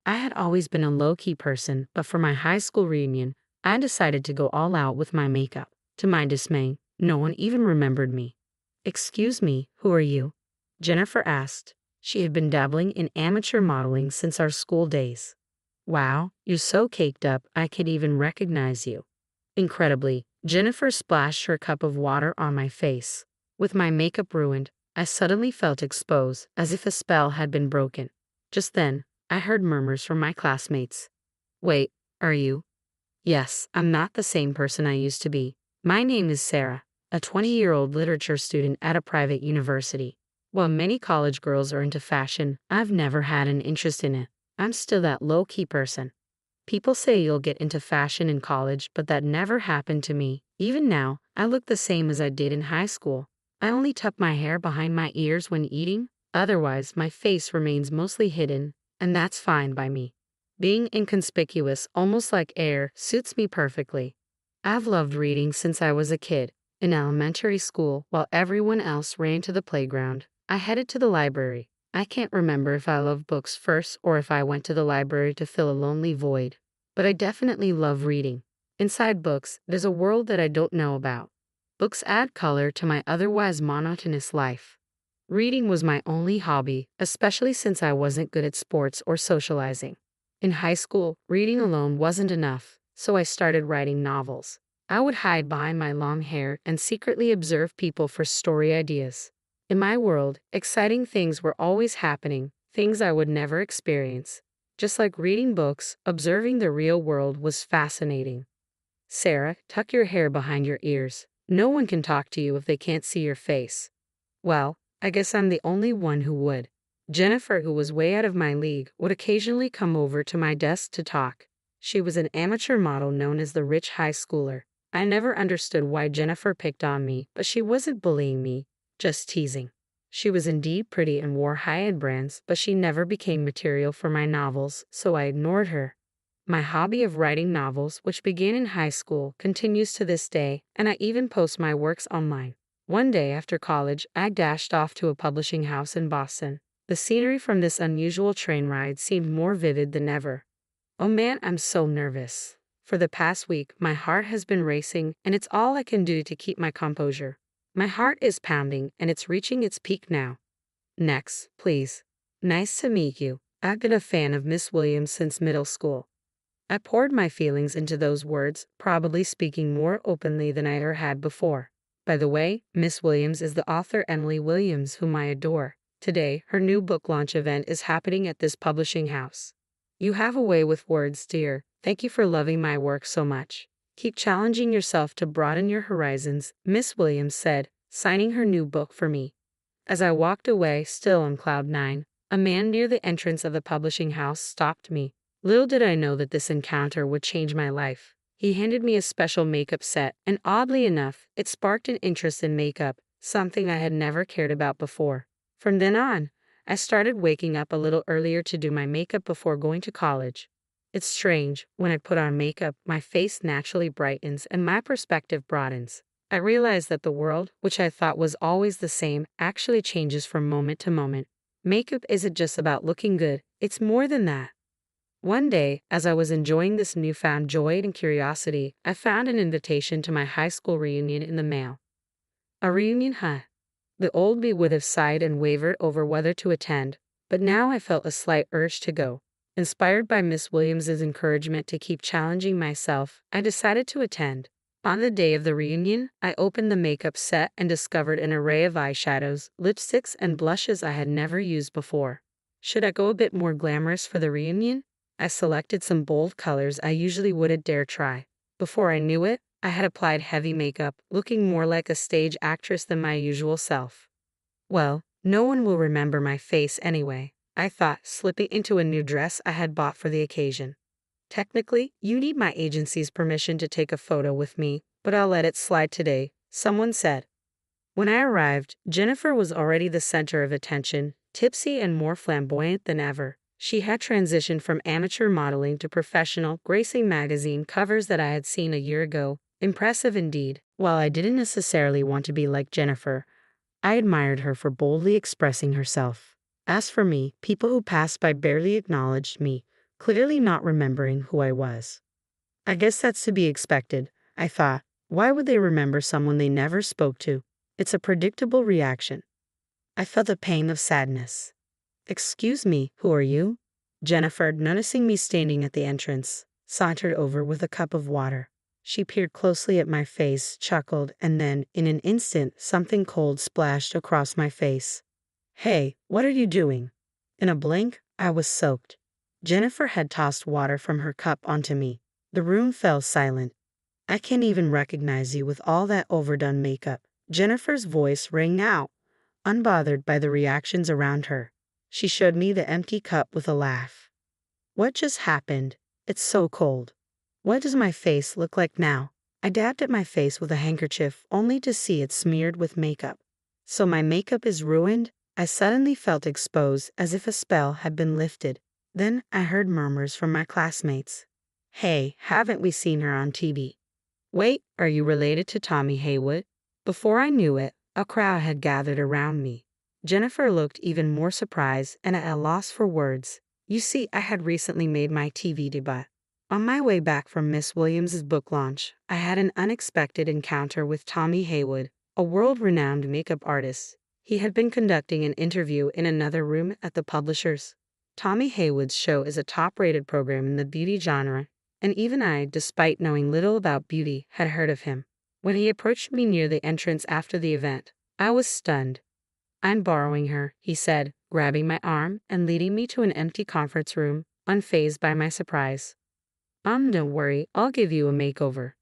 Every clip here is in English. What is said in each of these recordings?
I had always been a low-key person, but for my high school reunion, I decided to go all out with my makeup. To my dismay, no one even remembered me. "Excuse me, who are you?" Jennifer asked. She had been dabbling in amateur modeling since our school days. "Wow, you're so caked up I could even recognize you." Incredibly, Jennifer splashed her cup of water on my face. With my makeup ruined, I suddenly felt exposed, as if a spell had been broken. Just then, I heard murmurs from my classmates. "Wait, are you?" "Yes, I'm not the same person I used to be. My name is Sarah, a 20-year-old literature student at a private university. While many college girls are into fashion, I've never had an interest in it. I'm still that low-key person. People say you'll get into fashion in college, but that never happened to me. Even now, I look the same as I did in high school. I only tuck my hair behind my ears when eating. Otherwise, my face remains mostly hidden, and that's fine by me. Being inconspicuous, almost like air, suits me perfectly. I've loved reading since I was a kid. In elementary school, while everyone else ran to the playground, I headed to the library. I can't remember if I loved books first or if I went to the library to fill a lonely void. But I definitely love reading. Inside books, there's a world that I don't know about. Books add color to my otherwise monotonous life. Reading was my only hobby, especially since I wasn't good at sports or socializing. In high school, reading alone wasn't enough, so I started writing novels. I would hide behind my long hair and secretly observe people for story ideas. In my world, exciting things were always happening, things I would never experience. Just like reading books, observing the real world was fascinating. "Sarah, tuck your hair behind your ears. No one can talk to you if they can't see your face." Well, I guess I'm the only one who would. Jennifer, who was way out of my league, would occasionally come over to my desk to talk. She was an amateur model known as the rich high schooler. I never understood why Jennifer picked on me, but she wasn't bullying me, just teasing. She was indeed pretty and wore high-end brands, but she never became material for my novels, so I ignored her. My hobby of writing novels, which began in high school, continues to this day, and I even post my works online. One day after college, I dashed off to a publishing house in Boston. The scenery from this unusual train ride seemed more vivid than ever. Oh man, I'm so nervous. For the past week, my heart has been racing, and it's all I can do to keep my composure. My heart is pounding, and it's reaching its peak now. "Next, please." "Nice to meet you. I've been a fan of Miss Williams since middle school." I poured my feelings into those words, probably speaking more openly than I ever had before. By the way, Miss Williams is the author Emily Williams, whom I adore. Today, her new book launch event is happening at this publishing house. "You have a way with words, dear. Thank you for loving my work so much. Keep challenging yourself to broaden your horizons," Miss Williams said, signing her new book for me. As I walked away, still on cloud nine, a man near the entrance of the publishing house stopped me. Little did I know that this encounter would change my life. He handed me a special makeup set, and oddly enough, it sparked an interest in makeup, something I had never cared about before. From then on, I started waking up a little earlier to do my makeup before going to college. It's strange, when I put on makeup, my face naturally brightens and my perspective broadens. I realize that the world, which I thought was always the same, actually changes from moment to moment. Makeup isn't just about looking good, it's more than that. One day, as I was enjoying this newfound joy and curiosity, I found an invitation to my high school reunion in the mail. A reunion, huh? The old me would have sighed and wavered over whether to attend, but now I felt a slight urge to go. Inspired by Miss Williams's encouragement to keep challenging myself, I decided to attend. On the day of the reunion, I opened the makeup set and discovered an array of eyeshadows, lipsticks, and blushes I had never used before. Should I go a bit more glamorous for the reunion? I selected some bold colors I usually wouldn't dare try. Before I knew it, I had applied heavy makeup, looking more like a stage actress than my usual self. Well, no one will remember my face anyway, I thought, slipping into a new dress I had bought for the occasion. Technically, you need my agency's permission to take a photo with me, but I'll let it slide today, someone said. When I arrived, Jennifer was already the center of attention, tipsy and more flamboyant than ever. She had transitioned from amateur modeling to professional, gracing magazine covers that I had seen a year ago. Impressive indeed. While I didn't necessarily want to be like Jennifer, I admired her for boldly expressing herself. As for me, people who passed by barely acknowledged me, clearly not remembering who I was. I guess that's to be expected, I thought. Why would they remember someone they never spoke to? It's a predictable reaction. I felt a pang of sadness. Excuse me, who are you? Jennifer, noticing me standing at the entrance, sauntered over with a cup of water. She peered closely at my face, chuckled, and then, in an instant, something cold splashed across my face. Hey, what are you doing? In a blink, I was soaked. Jennifer had tossed water from her cup onto me. The room fell silent. I can't even recognize you with all that overdone makeup. Jennifer's voice rang out, unbothered by the reactions around her. She showed me the empty cup with a laugh. What just happened? It's so cold. What does my face look like now? I dabbed at my face with a handkerchief only to see it smeared with makeup. So my makeup is ruined? I suddenly felt exposed as if a spell had been lifted. Then I heard murmurs from my classmates. Hey, haven't we seen her on TV? Wait, are you related to Tommy Haywood? Before I knew it, a crowd had gathered around me. Jennifer looked even more surprised and at a loss for words. You see, I had recently made my TV debut. On my way back from Miss Williams's book launch, I had an unexpected encounter with Tommy Haywood, a world-renowned makeup artist. He had been conducting an interview in another room at the publishers. Tommy Haywood's show is a top-rated program in the beauty genre, and even I, despite knowing little about beauty, had heard of him. When he approached me near the entrance after the event, I was stunned. I'm borrowing her, he said, grabbing my arm and leading me to an empty conference room, unfazed by my surprise. Don't worry, I'll give you a makeover.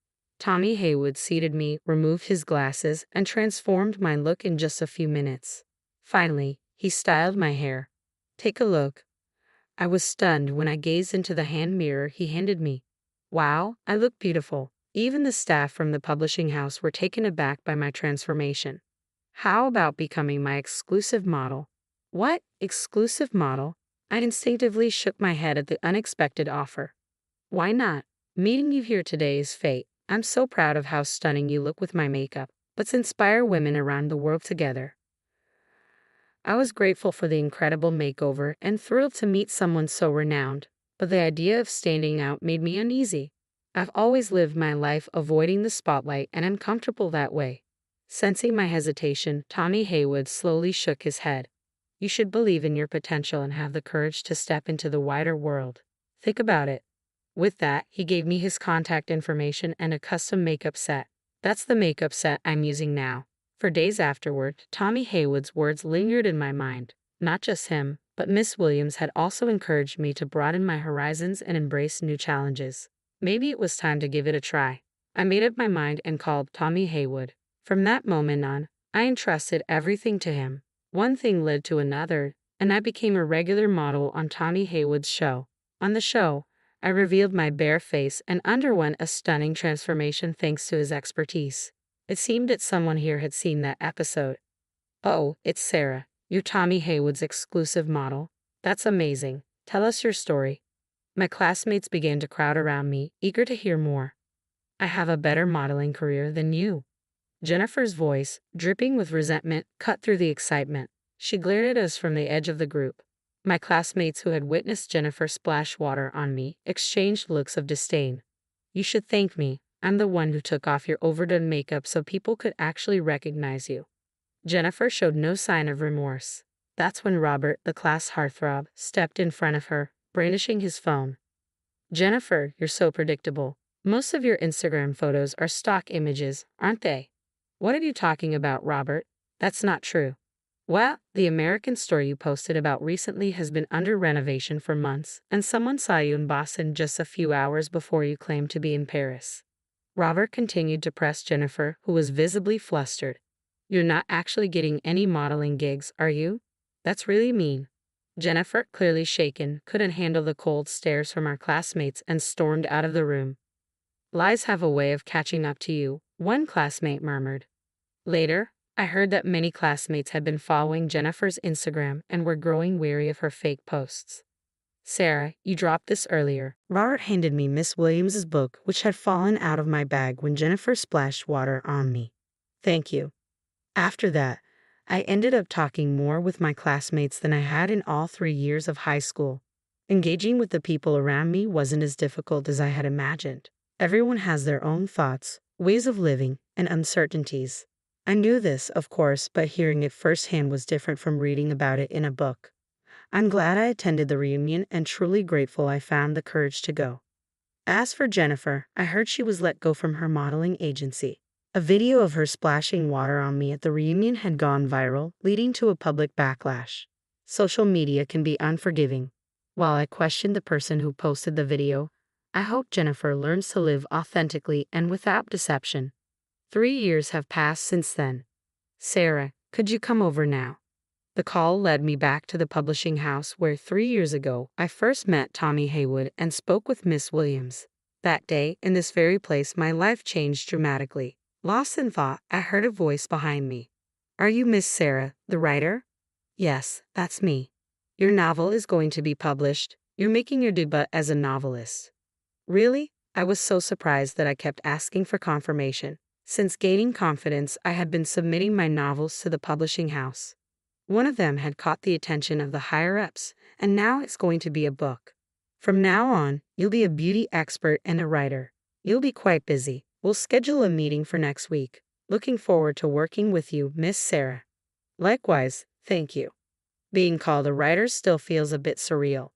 Tommy Haywood seated me, removed his glasses, and transformed my look in just a few minutes. Finally, he styled my hair. Take a look. I was stunned when I gazed into the hand mirror he handed me. Wow, I look beautiful. Even the staff from the publishing house were taken aback by my transformation. How about becoming my exclusive model? What? Exclusive model? I instinctively shook my head at the unexpected offer. Why not? Meeting you here today is fate. I'm so proud of how stunning you look with my makeup. Let's inspire women around the world together. I was grateful for the incredible makeover and thrilled to meet someone so renowned, but the idea of standing out made me uneasy. I've always lived my life avoiding the spotlight and I'm comfortable that way. Sensing my hesitation, Tommy Haywood slowly shook his head. You should believe in your potential and have the courage to step into the wider world. Think about it. With that, he gave me his contact information and a custom makeup set. That's the makeup set I'm using now. For days afterward, Tommy Haywood's words lingered in my mind. Not just him, but Miss Williams had also encouraged me to broaden my horizons and embrace new challenges. Maybe it was time to give it a try. I made up my mind and called Tommy Haywood. From that moment on, I entrusted everything to him. One thing led to another, and I became a regular model on Tommy Haywood's show. On the show, I revealed my bare face and underwent a stunning transformation thanks to his expertise. It seemed that someone here had seen that episode. Oh, it's Sarah, you're Tommy Haywood's exclusive model. That's amazing. Tell us your story. My classmates began to crowd around me, eager to hear more. I have a better modeling career than you. Jennifer's voice, dripping with resentment, cut through the excitement. She glared at us from the edge of the group. My classmates who had witnessed Jennifer splash water on me exchanged looks of disdain. You should thank me. I'm the one who took off your overdone makeup so people could actually recognize you. Jennifer showed no sign of remorse. That's when Robert, the class heartthrob, stepped in front of her, brandishing his phone. Jennifer, you're so predictable. Most of your Instagram photos are stock images, aren't they? What are you talking about, Robert? That's not true. Well, the American store you posted about recently has been under renovation for months, and someone saw you in Boston just a few hours before you claimed to be in Paris. Robert continued to press Jennifer, who was visibly flustered. You're not actually getting any modeling gigs, are you? That's really mean. Jennifer, clearly shaken, couldn't handle the cold stares from our classmates and stormed out of the room. Lies have a way of catching up to you, one classmate murmured. Later, I heard that many classmates had been following Jennifer's Instagram and were growing weary of her fake posts. Sarah, you dropped this earlier. Robert handed me Miss Williams's book, which had fallen out of my bag when Jennifer splashed water on me. Thank you. After that, I ended up talking more with my classmates than I had in all 3 years of high school. Engaging with the people around me wasn't as difficult as I had imagined. Everyone has their own thoughts, ways of living, and uncertainties. I knew this, of course, but hearing it firsthand was different from reading about it in a book. I'm glad I attended the reunion and truly grateful I found the courage to go. As for Jennifer, I heard she was let go from her modeling agency. A video of her splashing water on me at the reunion had gone viral, leading to a public backlash. Social media can be unforgiving. While I questioned the person who posted the video, I hope Jennifer learns to live authentically and without deception. 3 years have passed since then. Sarah, could you come over now? The call led me back to the publishing house where 3 years ago I first met Tommy Haywood and spoke with Miss Williams. That day, in this very place, my life changed dramatically. Lost in thought, I heard a voice behind me. Are you Miss Sarah, the writer? Yes, that's me. Your novel is going to be published. You're making your debut as a novelist. Really? I was so surprised that I kept asking for confirmation. Since gaining confidence, I had been submitting my novels to the publishing house. One of them had caught the attention of the higher-ups, and now it's going to be a book. From now on, you'll be a beauty expert and a writer. You'll be quite busy. We'll schedule a meeting for next week. Looking forward to working with you, Miss Sarah. Likewise, thank you. Being called a writer still feels a bit surreal.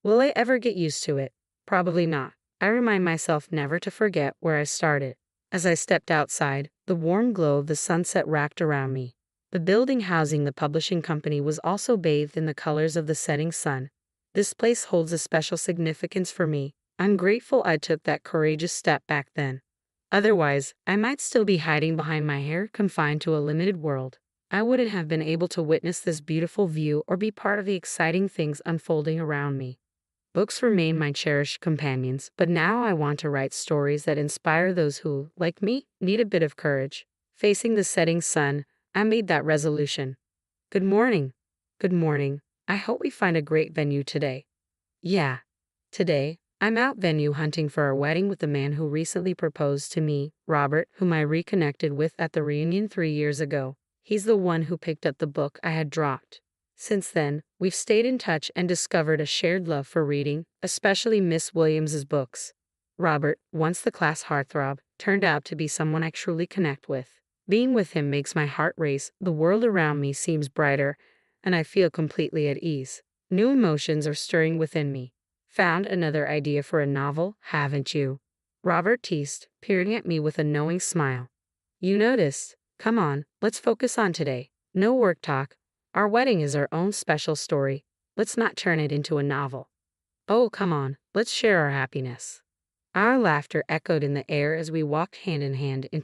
Will I ever get used to it? Probably not. I remind myself never to forget where I started. As I stepped outside, the warm glow of the sunset wrapped around me. The building housing the publishing company was also bathed in the colors of the setting sun. This place holds a special significance for me. I'm grateful I took that courageous step back then. Otherwise, I might still be hiding behind my hair, confined to a limited world. I wouldn't have been able to witness this beautiful view or be part of the exciting things unfolding around me. Books remain my cherished companions, but now I want to write stories that inspire those who, like me, need a bit of courage. Facing the setting sun, I made that resolution. Good morning. Good morning. I hope we find a great venue today. Yeah. Today, I'm out venue hunting for our wedding with the man who recently proposed to me, Robert, whom I reconnected with at the reunion 3 years ago. He's the one who picked up the book I had dropped. Since then, we've stayed in touch and discovered a shared love for reading, especially Miss Williams's books. Robert, once the class heartthrob, turned out to be someone I truly connect with. Being with him makes my heart race, the world around me seems brighter, and I feel completely at ease. New emotions are stirring within me. Found another idea for a novel, haven't you? Robert teased, peering at me with a knowing smile. You noticed? Come on, let's focus on today. No work talk. Our wedding is our own special story. Let's not turn it into a novel. Oh, come on, let's share our happiness. Our laughter echoed in the air as we walked hand in hand into